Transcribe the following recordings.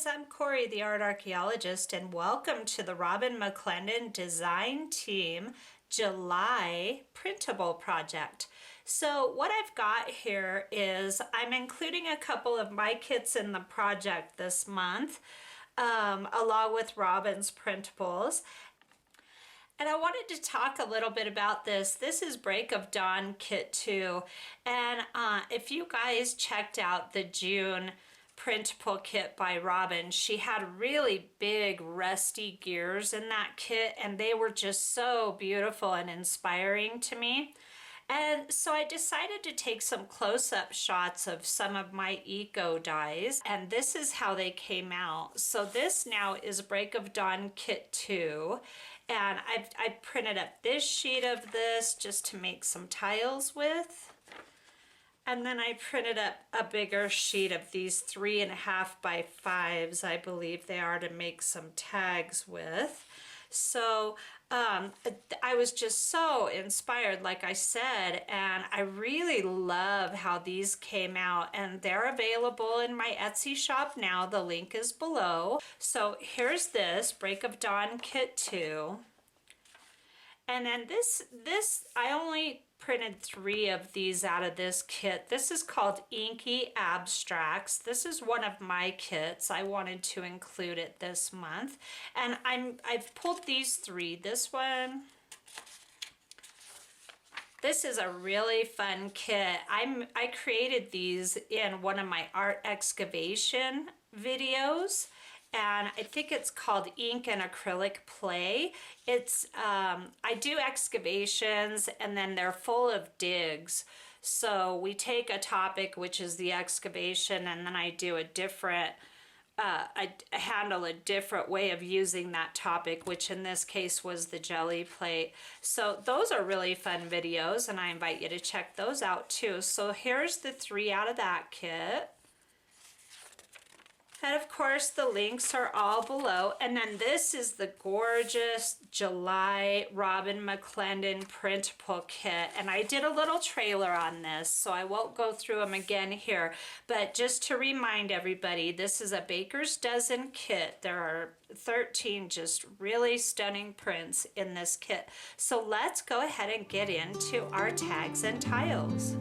I'm Kory, the art archaeologist, and welcome to the Robyn McClendon Design Team July printable project. So what I've got here is I'm including a couple of my kits in the project this month, along with Robyn's printables. And I wanted to talk a little bit about this. This is Break of Dawn Kit 2. And if you guys checked out the June printable kit by Robyn, she had really big rusty gears in that kit, and they were just so beautiful and inspiring to me. And so I decided to take some close-up shots of some of my eco dies, and this is how they came out. So this now is Break of Dawn Kit 2, and I printed up this sheet of this just to make some tiles with. And then I printed up a bigger sheet of these 3.5 by 5s, I believe they are, to make some tags with. So I was just so inspired, like I said, and I really love how these came out, and they're available in my Etsy shop now. The link is below. So here's this Break of Dawn Kit 2. And then this I only printed 3 of these out of this kit. This is called Inky Abstracts. This is one of my kits. I wanted to include it this month. And I've pulled these 3. This one, this is a really fun kit. I created these in one of my art excavation videos, and I think it's called Ink and Acrylic Play. It's I do excavations, and then they're full of digs. So we take a topic, which is the excavation, and then I do a different, I handle a different way of using that topic, which in this case was the jelly plate. So those are really fun videos, and I invite you to check those out too. So here's the 3 out of that kit. And of course the links are all below. And then this is the gorgeous July Robyn McClendon printable kit. And I did a little trailer on this, so I won't go through them again here. But just to remind everybody, this is a baker's dozen kit. There are 13 just really stunning prints in this kit. So let's go ahead and get into our tags and tiles.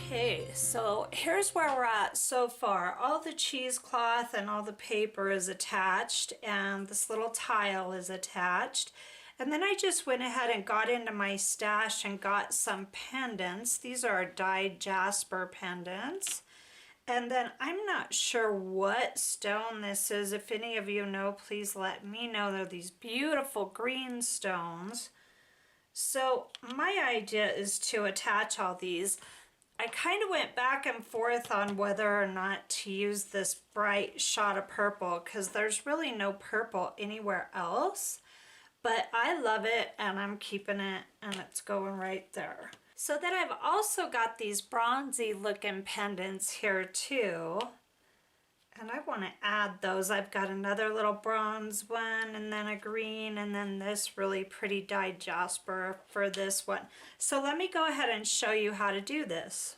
Okay, so here's where we're at so far. All the cheesecloth and all the paper is attached, and this little tile is attached. And then I just went ahead and got into my stash and got some pendants. These are dyed Jasper pendants. And then I'm not sure what stone this is. If any of you know, please let me know. They're these beautiful green stones. So my idea is to attach all these. I kind of went back and forth on whether or not to use this bright shot of purple because there's really no purple anywhere else. But I love it and I'm keeping it, and it's going right there. So then I've also got these bronzy looking pendants here too. And I want to add those. I've got another little bronze one, and then a green, and then this really pretty dyed jasper for this one. So let me go ahead and show you how to do this.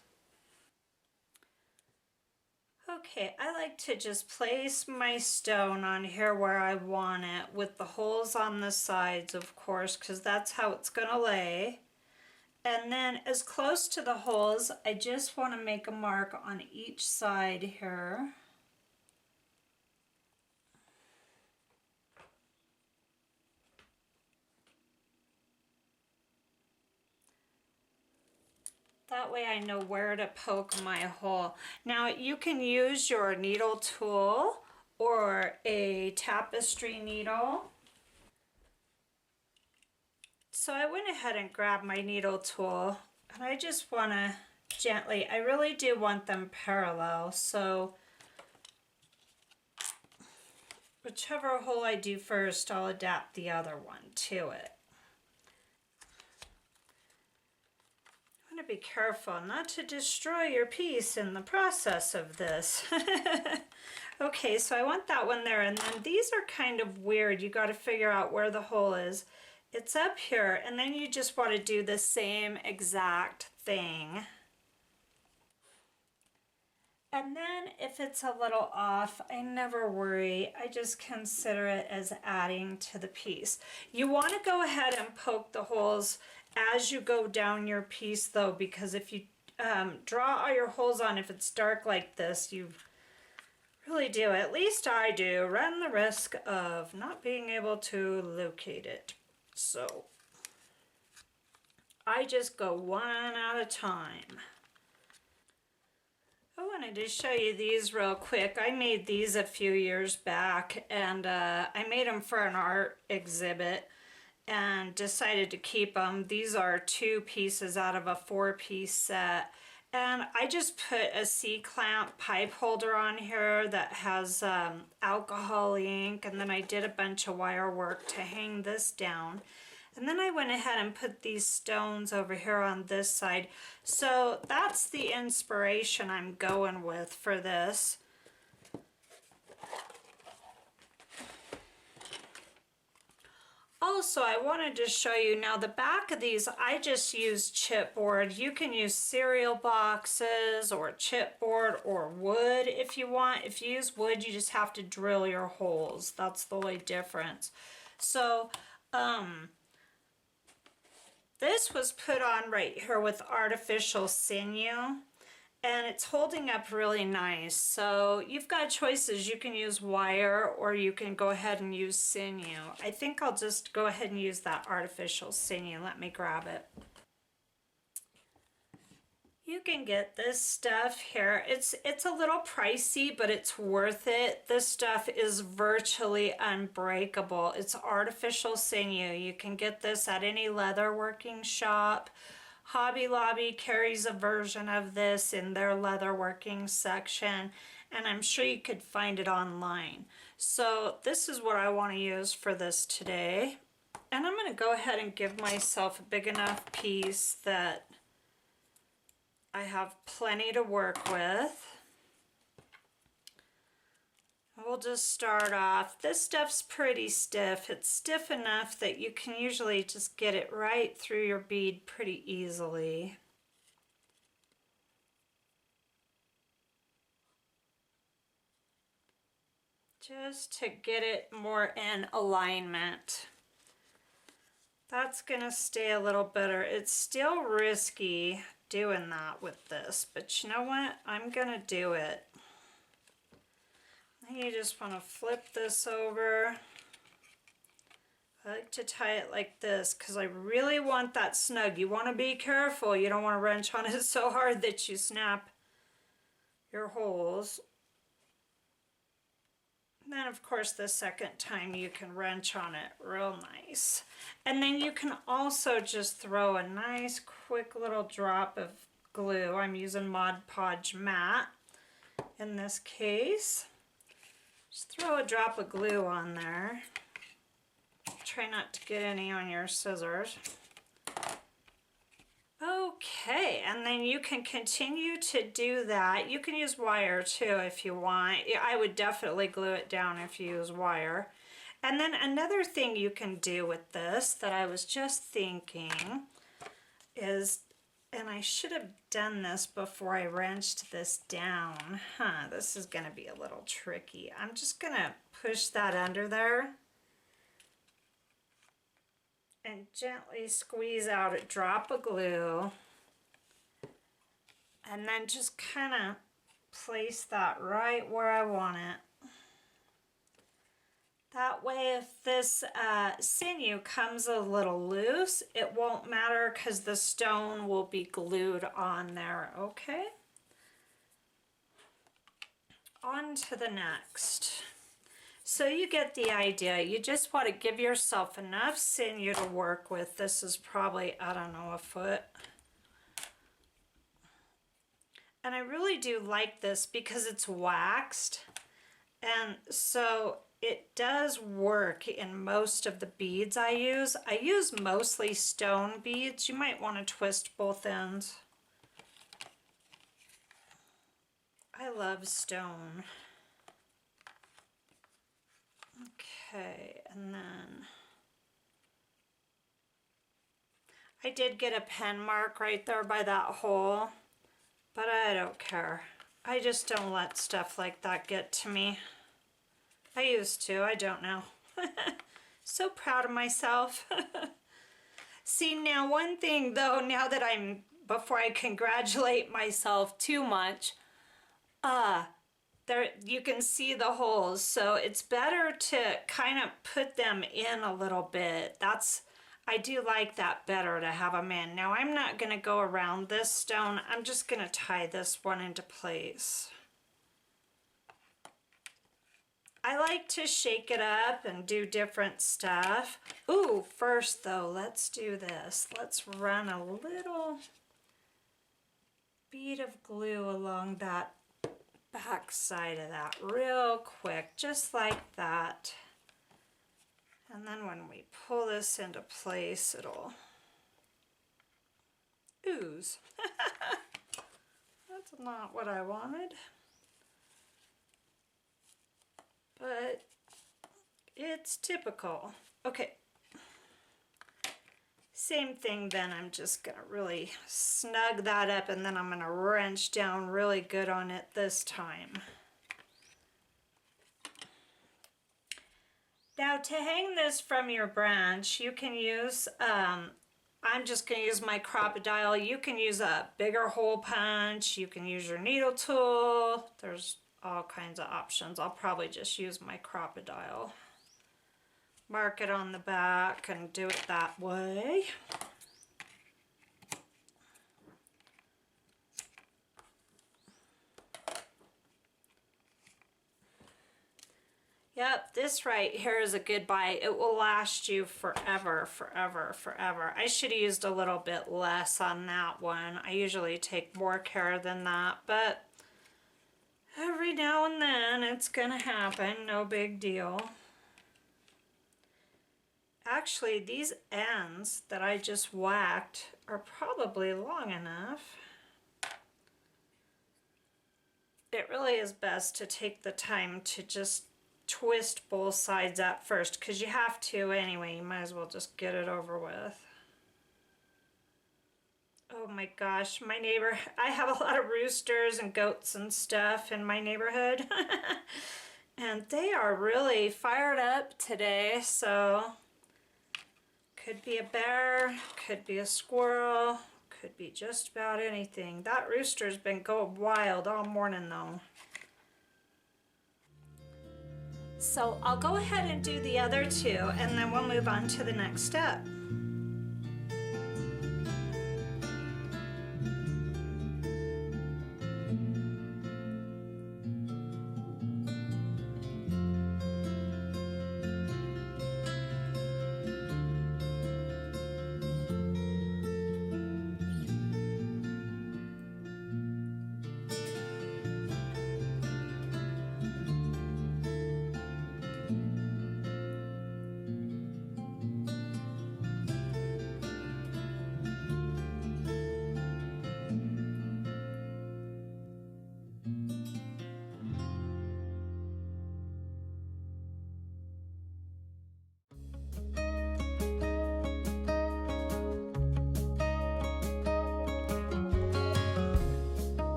Okay, I like to just place my stone on here where I want it, with the holes on the sides, of course, because that's how it's going to lay. And then as close to the holes, I just want to make a mark on each side here. That way I know where to poke my hole. Now you can use your needle tool or a tapestry needle. So I went ahead and grabbed my needle tool, and I just want to gently, I really do want them parallel, so whichever hole I do first, I'll adapt the other one to it. To be careful not to destroy your piece in the process of this. Okay, so I want that one there, and then these are kind of weird. You got to figure out where the hole is. It's up here, and then you just want to do the same exact thing. And then if it's a little off, I never worry. I just consider it as adding to the piece. You want to go ahead and poke the holes as you go down your piece though, because if you draw all your holes on, if it's dark like this, you really do, at least I do, run the risk of not being able to locate it. So I just go one at a time. I wanted to show you these real quick. I made these a few years back, and I made them for an art exhibit and decided to keep them. These are 2 pieces out of a 4-piece set. And I just put a C-clamp pipe holder on here that has alcohol ink, and then I did a bunch of wire work to hang this down. And then I went ahead and put these stones over here on this side. So that's the inspiration I'm going with for this. Also, I wanted to show you now the back of these, I just use chipboard. You can use cereal boxes or chipboard or wood if you want. If you use wood, you just have to drill your holes. That's the only difference. So, this was put on right here with artificial sinew, and it's holding up really nice. So you've got choices. You can use wire or you can go ahead and use sinew. I think I'll just go ahead and use that artificial sinew. Let me grab it. You can get this stuff here. It's a little pricey, but it's worth it. This stuff is virtually unbreakable. It's artificial sinew. You can get this at any leather working shop. Hobby Lobby carries a version of this in their leather working section, and I'm sure you could find it online. So this is what I want to use for this today. And I'm going to go ahead and give myself a big enough piece that I have plenty to work with. We'll just start off. This stuff's pretty stiff. It's stiff enough that you can usually just get it right through your bead pretty easily. Just to get it more in alignment. That's gonna stay a little better. It's still risky doing that with this, but you know what? I'm gonna do it. You just want to flip this over. I like to tie it like this because I really want that snug. You want to be careful. You don't want to wrench on it so hard that you snap your holes. And then of course the second time you can wrench on it real nice. And then you can also just throw a nice quick little drop of glue. I'm using Mod Podge Matte in this case. Just throw a drop of glue on there. Try not to get any on your scissors. Okay, and then you can continue to do that. You can use wire too if you want. I would definitely glue it down if you use wire. And then another thing you can do with this that I was just thinking is, and I should have done this before I wrenched this down. This is gonna be a little tricky. I'm just gonna push that under there and gently squeeze out a drop of glue, and then just kind of place that right where I want it. That way if this sinew comes a little loose, it won't matter because the stone will be glued on there, okay? On to the next. So you get the idea. You just want to give yourself enough sinew to work with. This is probably, I don't know, a foot. And I really do like this because it's waxed. And so it does work in most of the beads I use. I use mostly stone beads. You might want to twist both ends. I love stone. Okay, and then I did get a pen mark right there by that hole, but I don't care. I just don't let stuff like that get to me. I used to, I don't now. So proud of myself. See, now one thing though, now that before I congratulate myself too much, there you can see the holes, so it's better to kind of put them in a little bit. I do like that better to have them in. Now I'm not going to go around this stone. I'm just going to tie this one into place. I like to shake it up and do different stuff. Ooh, first though, let's do this. Let's run a little bead of glue along that back side of that real quick, just like that. And then when we pull this into place, it'll ooze. That's not what I wanted, but it's typical. Okay, same thing then. I'm just gonna really snug that up, and then I'm gonna wrench down really good on it this time. Now to hang this from your branch, you can use, I'm just gonna use my crocodile. You can use a bigger hole punch, you can use your needle tool. There's all kinds of options. I'll probably just use my crocodile. Mark it on the back and do it that way. Yep, this right here is a good buy. It will last you forever, forever, forever. I should have used a little bit less on that one. I usually take more care than that, but every now and then it's gonna happen, no big deal. Actually, these ends that I just whacked are probably long enough. It really is best to take the time to just twist both sides at first, because you have to anyway. You might as well just get it over with. Oh my gosh, my neighbor, I have a lot of roosters and goats and stuff in my neighborhood. And they are really fired up today, so could be a bear, could be a squirrel, Could be just about anything. That rooster's been going wild all morning though. So I'll go ahead and do the other two and then we'll move on to the next step.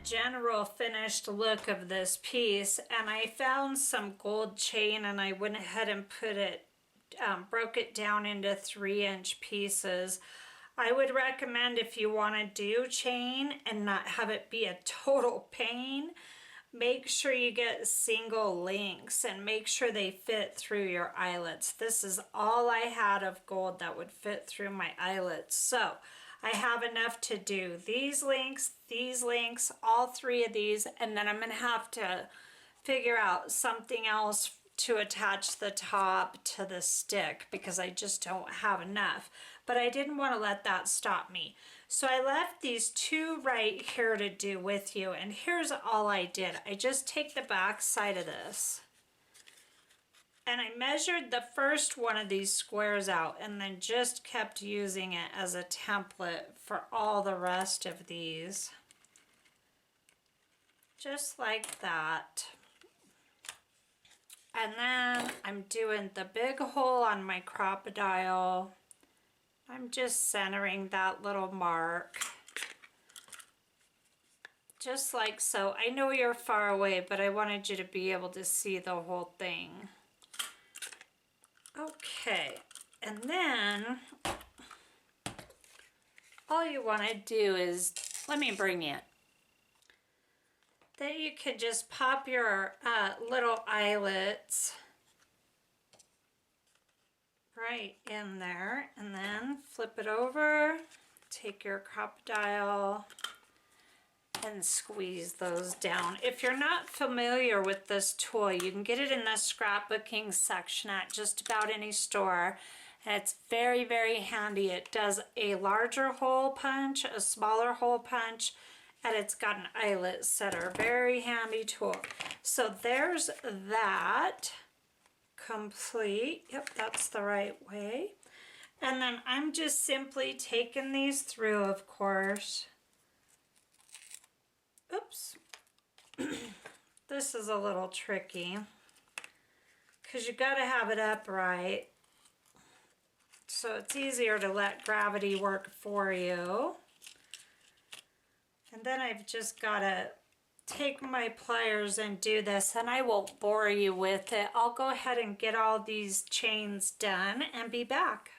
general finished look of this piece, and I found some gold chain and I went ahead and put it, broke it down into 3-inch pieces. I would recommend, if you want to do chain and not have it be a total pain, make sure you get single links and make sure they fit through your eyelets. This is all I had of gold that would fit through my eyelets. So I have enough to do these links, all 3 of these, and then I'm going to have to figure out something else to attach the top to the stick because I just don't have enough. But I didn't want to let that stop me. So I left these 2 right here to do with you, and here's all I did. I just take the back side of this and I measured the first one of these squares out and then just kept using it as a template for all the rest of these. Just like that. And then I'm doing the big hole on my crocodile. I'm just centering that little mark. Just like so. I know you're far away, but I wanted you to be able to see the whole thing. Okay, and then all you want to do is, let me bring it. Then you can just pop your little eyelets right in there, and then flip it over, take your crocodile and squeeze those down. If you're not familiar with this tool, you can get it in the scrapbooking section at just about any store. And it's very, very handy. It does a larger hole punch, a smaller hole punch, and it's got an eyelet setter. Very handy tool. So there's that complete. Yep, that's the right way. And then I'm just simply taking these through, of course. Oops. This is a little tricky because you got to have it upright so it's easier to let gravity work for you. And then I've just got to take my pliers and do this, and I won't bore you with it. I'll go ahead and get all these chains done and be back.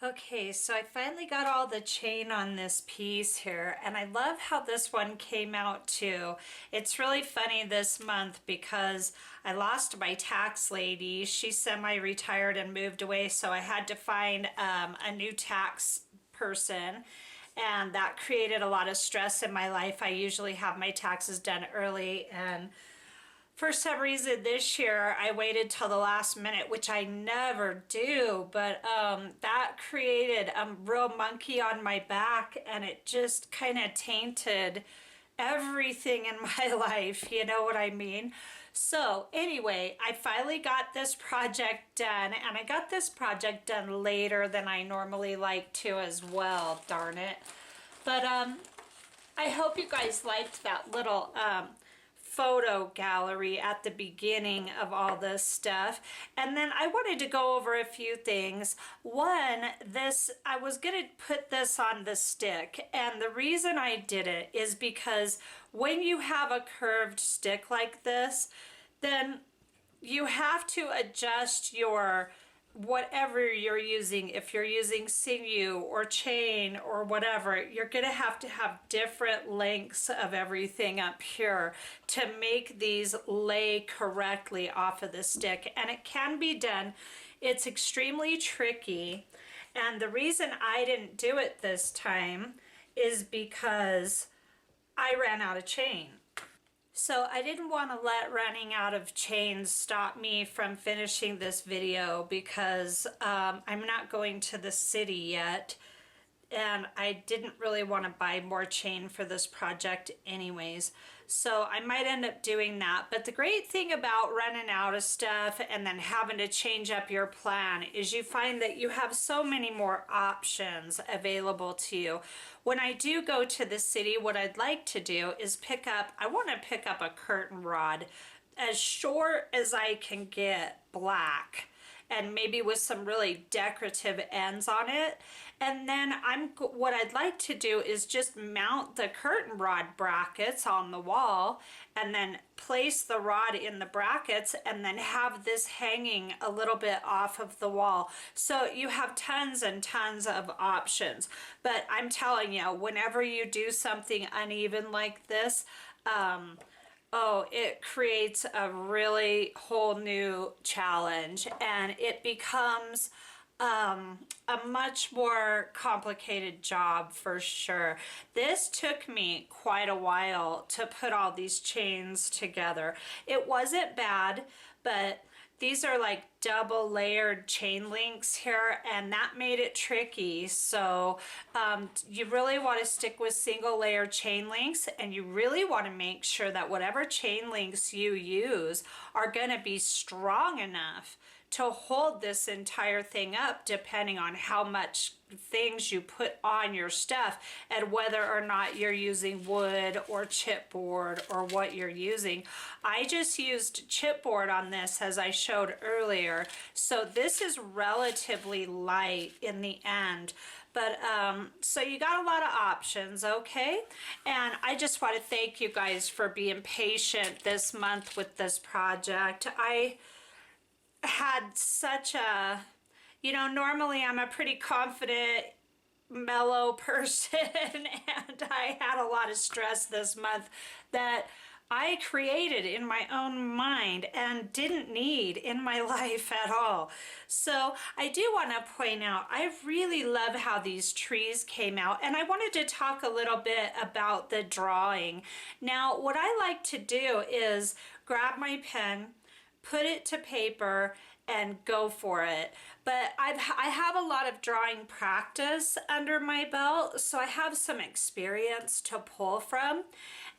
Okay, so I finally got all the chain on this piece here, and I love how this one came out too. It's really funny this month because I lost my tax lady. She semi-retired and moved away, so I had to find a new tax person, and that created a lot of stress in my life. I usually have my taxes done early, and for some reason this year I waited till the last minute, which I never do, but that created a real monkey on my back, and it just kind of tainted everything in my life, you know what I mean? So anyway, I finally got this project done, and I got this project done later than I normally like to as well, darn it. But I hope you guys liked that little photo gallery at the beginning of all this stuff. And then I wanted to go over a few things. One, I was gonna put this on the stick, and the reason I did it is because when you have a curved stick like this, then you have to adjust your whatever you're using. If you're using sinew or chain or whatever, you're gonna have to have different lengths of everything up here to make these lay correctly off of the stick, and it can be done. It's extremely tricky, and the reason I didn't do it this time is because I ran out of chain. So I didn't want to let running out of chains stop me from finishing this video because I'm not going to the city yet, and I didn't really want to buy more chain for this project anyways. So I might end up doing that. But the great thing about running out of stuff and then having to change up your plan is you find that you have so many more options available to you. When I do go to the city, what I'd like to do is I want to pick up a curtain rod as short as I can get, black. and maybe with some really decorative ends on it. And then what I'd like to do is just mount the curtain rod brackets on the wall and then place the rod in the brackets and then have this hanging a little bit off of the wall. So you have tons and tons of options. But I'm telling you, whenever you do something uneven like this, it creates a really whole new challenge, and it becomes a much more complicated job for sure. This took me quite a while to put all these chains together. It wasn't bad, but these are like double layered chain links here, and that made it tricky. So you really want to stick with single layer chain links, and you really want to make sure that whatever chain links you use are going to be strong enough to hold this entire thing up, depending on how much things you put on your stuff and whether or not you're using wood or chipboard or what you're using. I just used chipboard on this, as I showed earlier, so this is relatively light in the end. But so you got a lot of options, okay? And I just want to thank you guys for being patient this month with this project. I had such a, normally I'm a pretty confident, mellow person, and I had a lot of stress this month that I created in my own mind and didn't need in my life at all. So I do want to point out, I really love how these trees came out, and I wanted to talk a little bit about the drawing. Now, what I like to do is grab my pen, put it to paper, and go for it. But I have a lot of drawing practice under my belt, so I have some experience to pull from.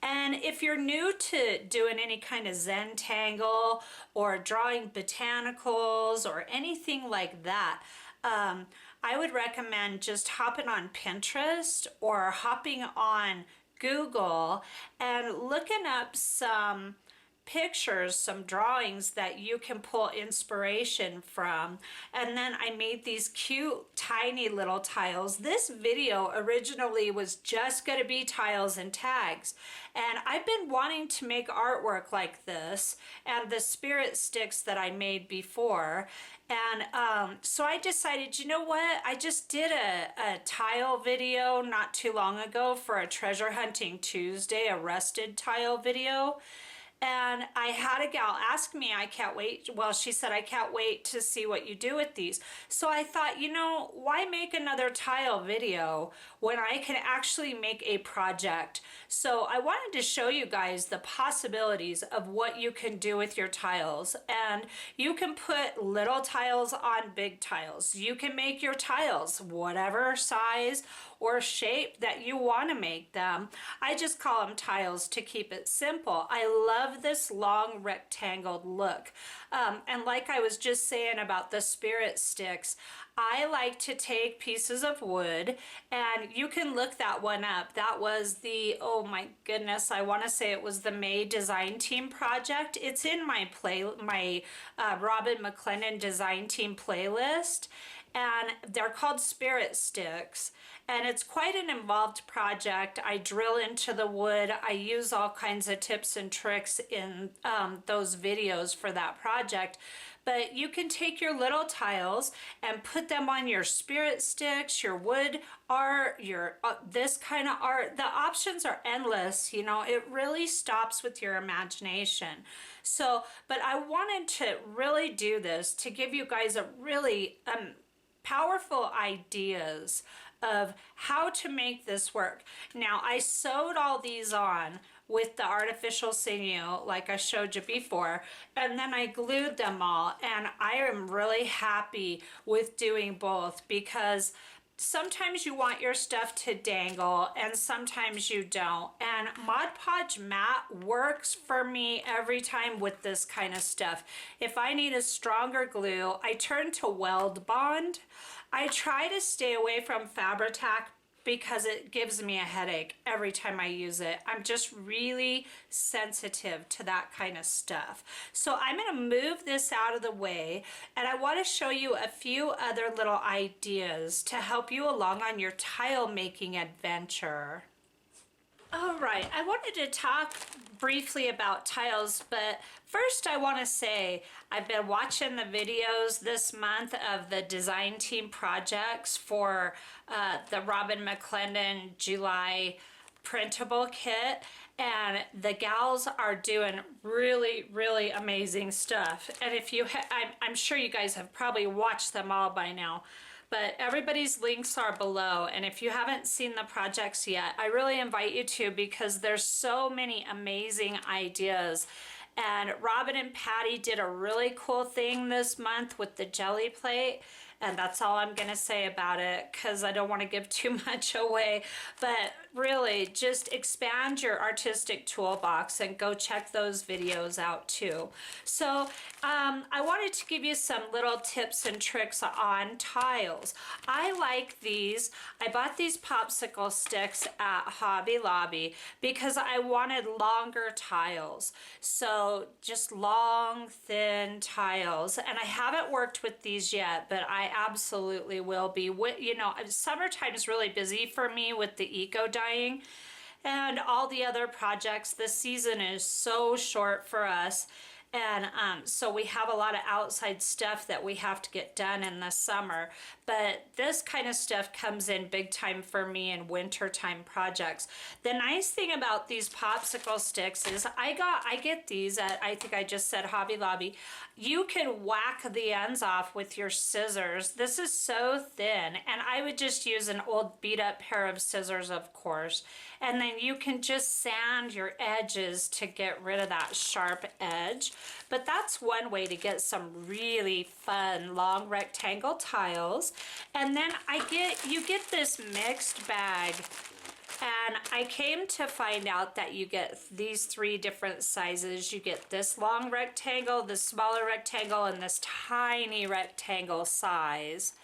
And if you're new to doing any kind of Zentangle or drawing botanicals or anything like that, I would recommend just hopping on Pinterest or hopping on Google and looking up some pictures, some drawings that you can pull inspiration from. And then I made these cute tiny little tiles. This video originally was just going to be tiles and tags, and I've been wanting to make artwork like this and the spirit sticks that I made before. And so I decided, you know what, I just did a tile video not too long ago for a Treasure Hunting Tuesday, a rusted tile video. And I had a gal ask me, I can't wait, well, she said, I can't wait to see what you do with these. So I thought, why make another tile video when I can actually make a project? So I wanted to show you guys the possibilities of what you can do with your tiles. And you can put little tiles on big tiles. You can make your tiles whatever size or shape that you want to make them. I just call them tiles to keep it simple. I love this long rectangled look. And like I was just saying about the spirit sticks, I like to take pieces of wood, and you can look that one up. That was the, oh my goodness, I want to say it was the May Design Team project. It's in my Robyn McClendon Design Team playlist, and they're called spirit sticks. And it's quite an involved project. I drill into the wood. I use all kinds of tips and tricks in those videos for that project. But you can take your little tiles and put them on your spirit sticks, your wood art, your this kind of art. The options are endless. It really stops with your imagination. So, but I wanted to really do this to give you guys a really powerful ideas of how to make this work. Now, I sewed all these on with the artificial sinew like I showed you before, and then I glued them all, and I am really happy with doing both, because sometimes you want your stuff to dangle and sometimes you don't. And Mod Podge matte works for me every time with this kind of stuff. If I need a stronger glue, I turn to Weld Bond. I try to stay away from Fabri-Tac because it gives me a headache every time I use it. I'm just really sensitive to that kind of stuff. So I'm going to move this out of the way, and I want to show you a few other little ideas to help you along on your tile making adventure. All right, I wanted to talk briefly about tiles, but first I want to say I've been watching the videos this month of the design team projects for the Robyn McClendon July printable kit, and the gals are doing really amazing stuff. And if you I'm sure you guys have probably watched them all by now, but everybody's links are below, and if you haven't seen the projects yet, I really invite you to, because there's so many amazing ideas. And Robyn and Patti did a really cool thing this month with the jelly plate, and that's all I'm gonna say about it, because I don't want to give too much away. But really, just expand your artistic toolbox and go check those videos out too. So I wanted to give you some little tips and tricks on tiles. I like these. I bought these popsicle sticks at Hobby Lobby because I wanted longer tiles. So just long, thin tiles. And I haven't worked with these yet, but I absolutely will be. You know, summertime is really busy for me with the eco dyeing and all the other projects. This season is so short for us, and so we have a lot of outside stuff that we have to get done in the summer, but this kind of stuff comes in big time for me in wintertime projects. The nice thing about these popsicle sticks is I get these at, I think I just said, Hobby Lobby. You can whack the ends off with your scissors. This is so thin, and I would just use an old beat up pair of scissors, of course, and then you can just sand your edges to get rid of that sharp edge. But that's one way to get some really fun long rectangle tiles. And then you get this mixed bag, and I came to find out that you get these 3 different sizes. You get this long rectangle, this smaller rectangle, and this tiny rectangle size.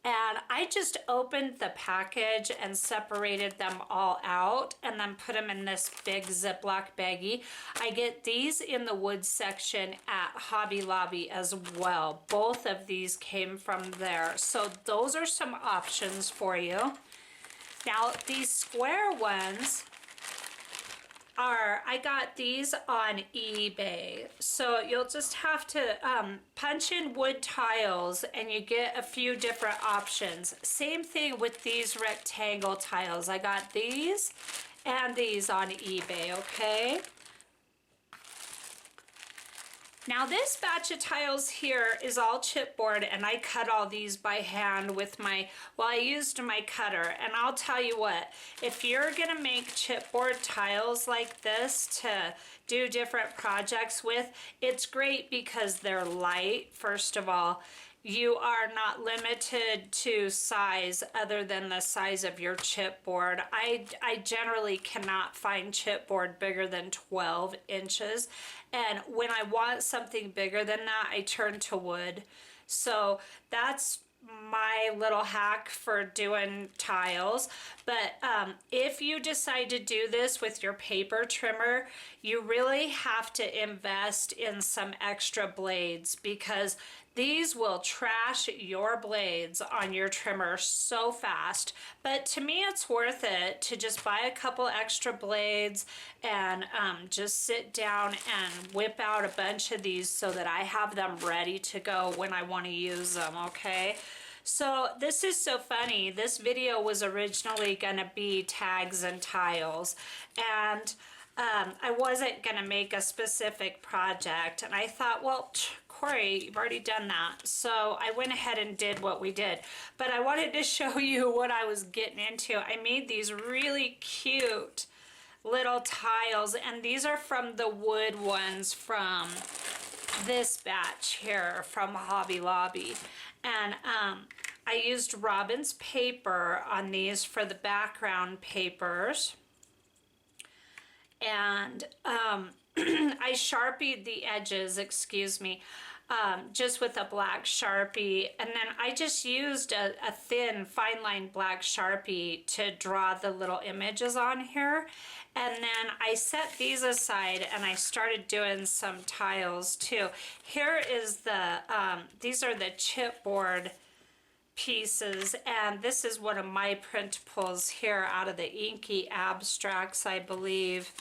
And I just opened the package and separated them all out and then put them in this big Ziploc baggie. I get these in the wood section at Hobby Lobby as well. Both of these came from there. So those are some options for you. Now these square ones I got these on eBay. So you'll just have to punch in wood tiles and you get a few different options. Same thing with these rectangle tiles. I got these and these on eBay, okay? Now this batch of tiles here is all chipboard, and I cut all these by hand with I used my cutter. And I'll tell you what, if you're gonna make chipboard tiles like this to do different projects with, it's great because they're light, first of all. You are not limited to size other than the size of your chipboard. I generally cannot find chipboard bigger than 12 inches. And when I want something bigger than that, I turn to wood. So that's my little hack for doing tiles. But if you decide to do this with your paper trimmer, you really have to invest in some extra blades, because these will trash your blades on your trimmer so fast. But to me, it's worth it to just buy a couple extra blades and just sit down and whip out a bunch of these so that I have them ready to go when I want to use them, okay? So this is so funny. This video was originally gonna be tags and tiles, and I wasn't gonna make a specific project, and I thought, well, Kory, you've already done that. So I went ahead and did what we did. But I wanted to show you what I was getting into. I made these really cute little tiles, and these are from the wood ones from this batch here from Hobby Lobby. And I used Robyn's paper on these for the background papers. And I Sharpied the edges, excuse me. just with a black Sharpie. And then I just used a thin fine line black Sharpie to draw the little images on here. And then I set these aside and I started doing some tiles too. Here is the, these are the chipboard pieces, and this is one of my printables here out of the Inky Abstracts, I believe.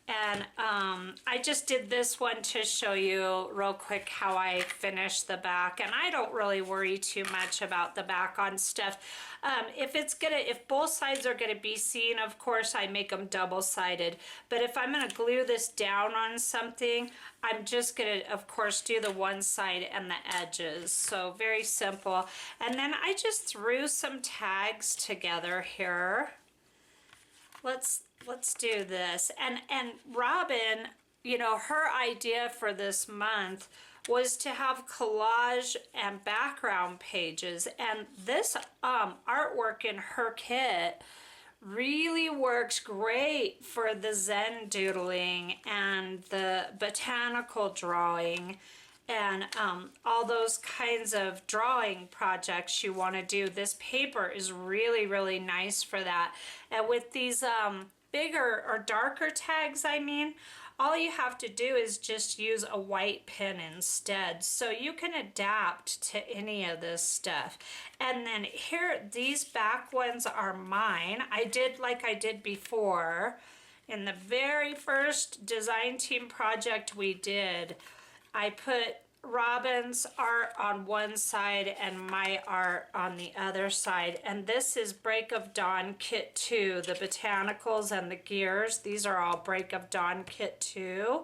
And I just did this one to show you real quick how I finished the back. And I don't really worry too much about the back on stuff. If both sides are gonna be seen, of course, I make them double-sided. But if I'm gonna glue this down on something, I'm just gonna, of course, do the one side and the edges. So very simple. And then I just threw some tags together here. Let's do this. And Robyn, you know, her idea for this month was to have collage and background pages. And this artwork in her kit really works great for the Zen doodling and the botanical drawing and all those kinds of drawing projects you want to do. This paper is really, really nice for that. And with these bigger or darker tags, I mean, all you have to do is just use a white pen instead. So you can adapt to any of this stuff. And then here, these back ones are mine. I did like I did before. In the very first design team project we did, I put Robyn's art on one side and my art on the other side. And this is Break of Dawn Kit 2, the botanicals and the gears. These are all Break of Dawn Kit 2.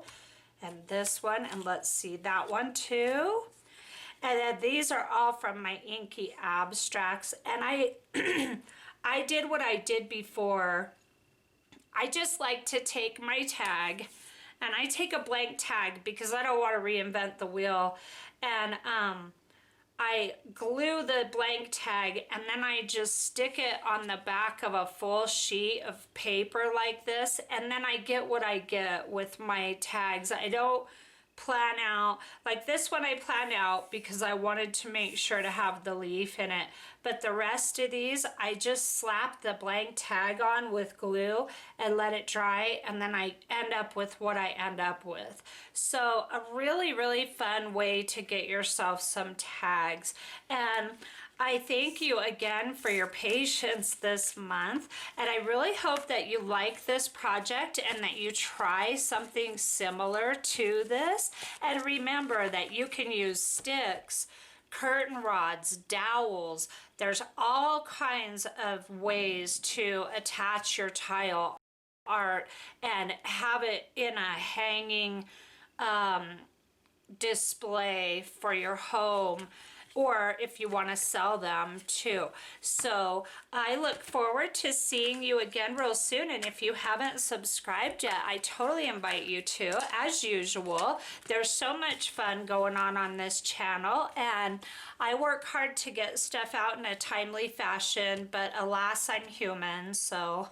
And this one, and let's see, that one too. And then these are all from my Inky Abstracts. And I did what I did before. I just like to take my tag, and I take a blank tag because I don't want to reinvent the wheel. And I glue the blank tag, and then I just stick it on the back of a full sheet of paper like this. And then I get what I get with my tags. I don't plan out, like this one I planned out because I wanted to make sure to have the leaf in it. But the rest of these, I just slap the blank tag on with glue and let it dry, and then I end up with what I end up with. So a really, really fun way to get yourself some tags. And I thank you again for your patience this month, and I really hope that you like this project and that you try something similar to this. And remember that you can use sticks, curtain rods, dowels. There's all kinds of ways to attach your tile art and have it in a hanging display for your home, or if you want to sell them too. So I look forward to seeing you again real soon. And if you haven't subscribed yet, I totally invite you to. As usual, there's so much fun going on this channel, and I work hard to get stuff out in a timely fashion, but alas, I'm human, so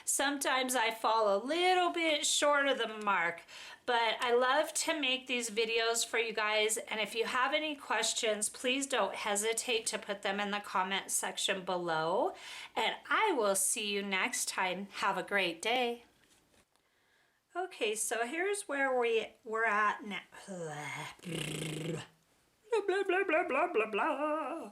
sometimes I fall a little bit short of the mark. But I love to make these videos for you guys, and if you have any questions, please don't hesitate to put them in the comment section below, and I will see you next time. Have a great day. Okay, so here's where we're at now. Blah, blah, blah, blah, blah, blah, blah.